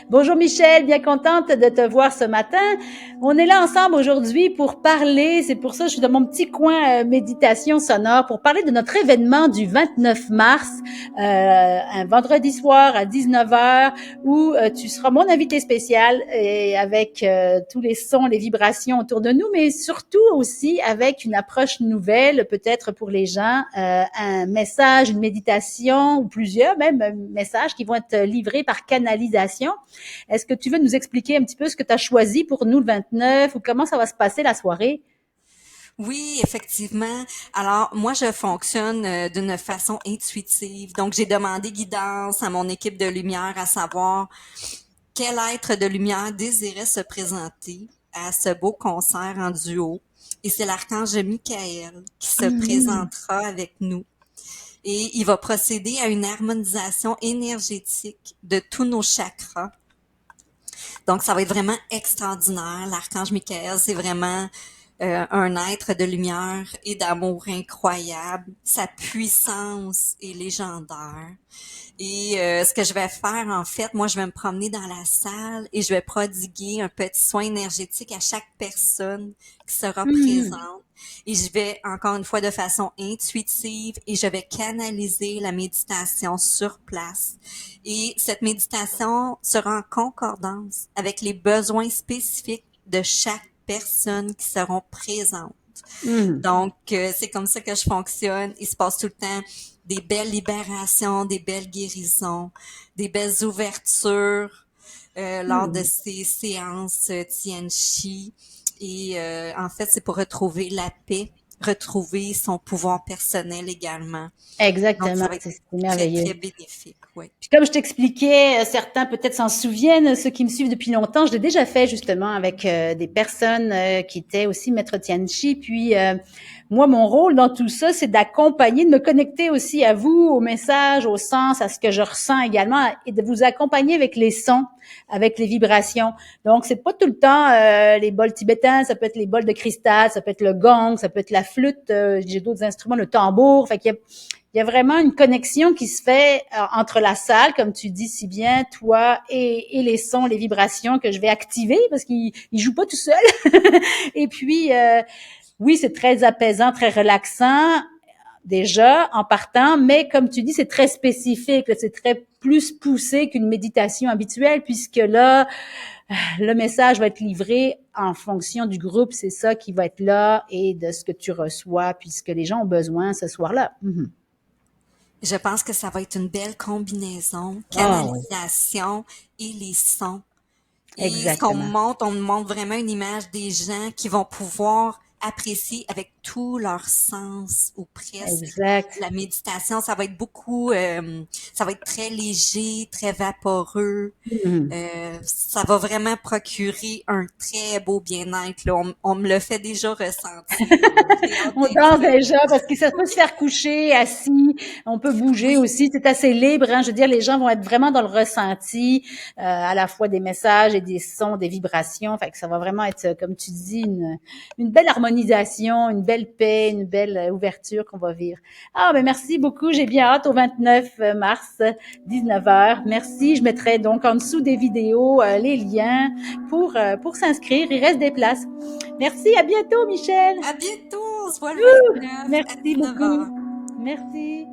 Bonjour Michel, bien contente de te voir ce matin. On est là ensemble aujourd'hui pour parler, c'est pour ça que je suis dans mon petit coin méditation sonore, pour parler de notre événement du 29 mars, un vendredi soir à 19 heures, où tu seras mon invité spécial et avec tous les sons, les vibrations autour de nous, mais surtout aussi avec une approche nouvelle, peut-être pour les gens, un message, une méditation ou plusieurs même messages qui vont être livrés par canalisation. Est-ce que tu veux nous expliquer un petit peu ce que tu as choisi pour nous le 29 ou comment ça va se passer la soirée? Oui, effectivement. Alors, moi, je fonctionne d'une façon intuitive. Donc, j'ai demandé guidance à mon équipe de lumière à savoir quel être de lumière désirait se présenter à ce beau concert en duo. Et c'est l'archange Michael qui se Mhm. présentera avec nous. Et il va procéder à une harmonisation énergétique de tous nos chakras. Donc, ça va être vraiment extraordinaire. L'archange Michael, c'est vraiment un être de lumière et d'amour incroyable. Sa puissance est légendaire. Et ce que je vais faire, en fait, moi, je vais me promener dans la salle et je vais prodiguer un petit soin énergétique à chaque personne qui sera Mhm. présente. Et je vais, encore une fois, de façon intuitive, et je vais canaliser la méditation sur place. Et cette méditation sera en concordance avec les besoins spécifiques de chaque personne qui seront présentes. Mhm. Donc, c'est comme ça que je fonctionne. Il se passe tout le temps des belles libérations, des belles guérisons, des belles ouvertures lors de Mhm. ces séances Tien Chi. Et en fait, c'est pour retrouver la paix, retrouver son pouvoir personnel également. Donc, Exactement, ça va être c'est très, merveilleux. très bénéfique. Oui. Puis comme je t'expliquais, certains peut-être s'en souviennent, ceux qui me suivent depuis longtemps, je l'ai déjà fait justement avec des personnes qui étaient aussi maître Tianchi. Puis moi, mon rôle dans tout ça, c'est d'accompagner, de me connecter aussi à vous, au message, au sens, à ce que je ressens également, et de vous accompagner avec les sons, avec les vibrations. Donc, c'est pas tout le temps les bols tibétains, ça peut être les bols de cristal, ça peut être le gong, ça peut être la flûte, j'ai d'autres instruments, le tambour. Fait qu'il y a il y a vraiment une connexion qui se fait entre la salle, comme tu dis si bien, toi et les sons, les vibrations que je vais activer parce qu'il joue pas tout seul. Et puis, oui, c'est très apaisant, très relaxant déjà en partant, mais comme tu dis, c'est très spécifique, c'est très plus poussé qu'une méditation habituelle puisque là, le message va être livré en fonction du groupe, c'est ça qui va être là et de ce que tu reçois puisque les gens ont besoin ce soir-là. Mm-hmm. Je pense que ça va être une belle combinaison, Ah oui, canalisation et les sons. Et ce qu'on exactement. montre, on montre vraiment une image des gens qui vont pouvoir apprécier avec tout leur sens ou presque Exact. la méditation. Ça va être beaucoup, ça va être très léger, très vaporeux. Mhm. Ça va vraiment procurer un très beau bien-être. Là. On me le fait déjà ressentir. Donc, j'ai hâte On d'être danse là. déjà parce que ça peut se faire coucher, assis, on peut bouger Oui, aussi, c'est assez libre. Hein? Je veux dire, les gens vont être vraiment dans le ressenti, à la fois des messages et des sons, des vibrations. Fait que ça va vraiment être, comme tu dis, une belle harmonisation, une belle paix, une belle ouverture qu'on va vivre. Ah, ben merci beaucoup. J'ai bien hâte au 29 mars, 19 heures. Merci. Je mettrai donc en dessous des vidéos les liens pour s'inscrire. Il reste des places. Merci, à bientôt, Michel. à bientôt. On se voit le 29 à Merci 19 beaucoup. heures. Merci.